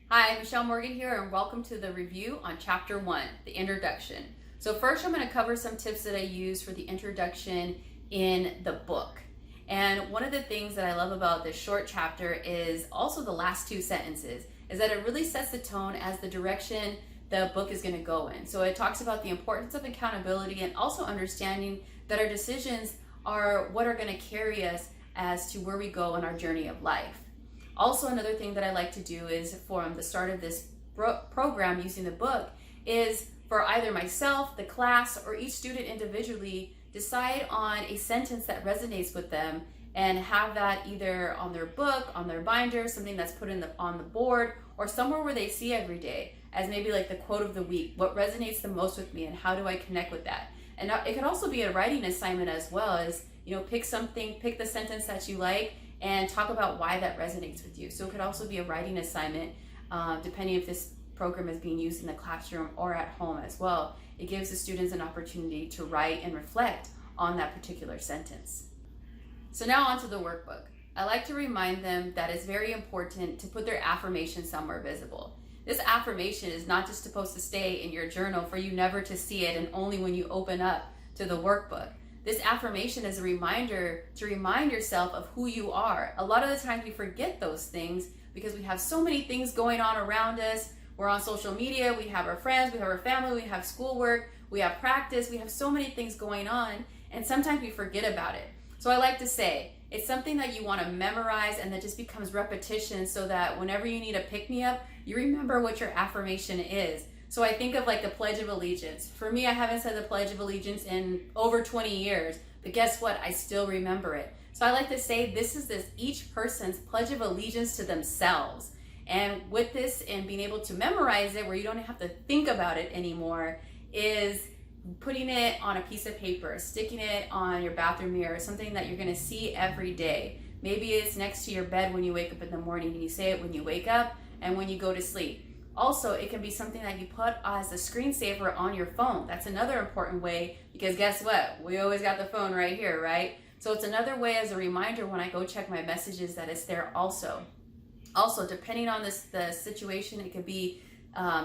Hi, I'm Michelle Morgan here, and welcome to the review on Chapter 1, the introduction. So first I'm going to cover some tips that I use for the introduction in the book. And one of the things that I love about this short chapter is also the last two sentences, is that it really sets the tone as the direction the book is going to go in. So it talks about the importance of accountability and also understanding that our decisions are what are going to carry us as to where we go in our journey of life. Also, another thing that I like to do is from the start of this program using the book is for either myself, the class, or each student individually decide on a sentence that resonates with them and have that either on their book, on their binder, something that's put on the board, or somewhere where they see every day as maybe like the quote of the week. What resonates the most with me and how do I connect with that? And it could also be a writing assignment as well as, pick the sentence that you like and talk about why that resonates with you. So it could also be a writing assignment, depending if this program is being used in the classroom or at home as well. It gives the students an opportunity to write and reflect on that particular sentence. So now onto the workbook. I like to remind them that it's very important to put their affirmation somewhere visible. This affirmation is not just supposed to stay in your journal for you never to see it and only when you open up to the workbook. This affirmation is a reminder to remind yourself of who you are. A lot of the times we forget those things because we have so many things going on around us. We're on social media, we have our friends, we have our family, we have schoolwork, we have practice, we have so many things going on, and sometimes we forget about it. So I like to say, it's something that you want to memorize and that just becomes repetition so that whenever you need a pick-me-up, you remember what your affirmation is. So I think of like the Pledge of Allegiance. For me, I haven't said the Pledge of Allegiance in over 20 years, but guess what? I still remember it. So I like to say this is each person's Pledge of Allegiance to themselves. And with this and being able to memorize it where you don't have to think about it anymore is putting it on a piece of paper, sticking it on your bathroom mirror, something that you're going to see every day. Maybe it's next to your bed when you wake up in the morning and you say it when you wake up and when you go to sleep. Also, it can be something that you put as a screensaver on your phone. That's another important way because guess what? We always got the phone right here, right? So it's another way as a reminder when I go check my messages that it's there also. Also, depending on the situation, it could be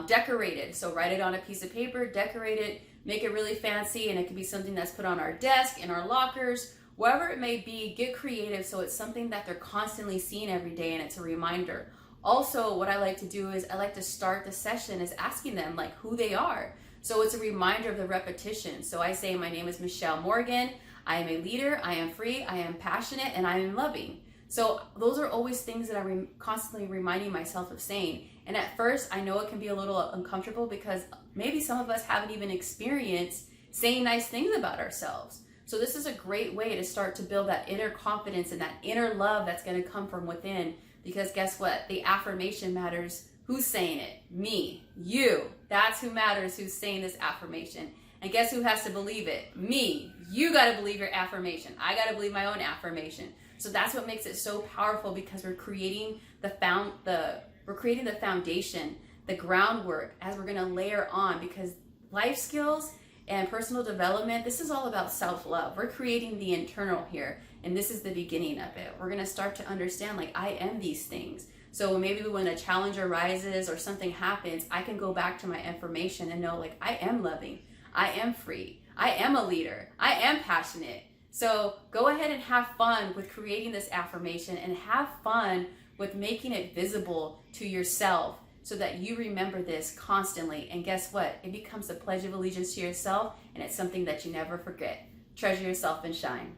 decorated. So write it on a piece of paper, decorate it, make it really fancy, and it could be something that's put on our desk, in our lockers, wherever it may be. Get creative so it's something that they're constantly seeing every day and it's a reminder. Also, what I like to do is I like to start the session is asking them like who they are. So it's a reminder of the repetition. So I say, my name is Michelle Morgan. I am a leader. I am free. I am passionate, and I am loving. So those are always things that I'm constantly reminding myself of saying. And at first, I know it can be a little uncomfortable because maybe some of us haven't even experienced saying nice things about ourselves. So this is a great way to start to build that inner confidence and that inner love that's going to come from within. Because guess what? The affirmation matters. Who's saying it? Me. You. That's who matters, who's saying this affirmation. And guess who has to believe it? Me. You got to believe your affirmation. I got to believe my own affirmation. So that's what makes it so powerful because we're creating the foundation, the groundwork as we're going to layer on, because life skills and personal development, this is all about self-love. We're creating the internal here, and this is the beginning of it. We're going to start to understand like I am these things. So maybe when a challenge arises or something happens, I can go back to my information and know like I am loving, I am free, I am a leader, I am passionate. So go ahead and have fun with creating this affirmation and have fun with making it visible to yourself so that you remember this constantly. And guess what? It becomes a pledge of allegiance to yourself, and it's something that you never forget. Treasure yourself and shine.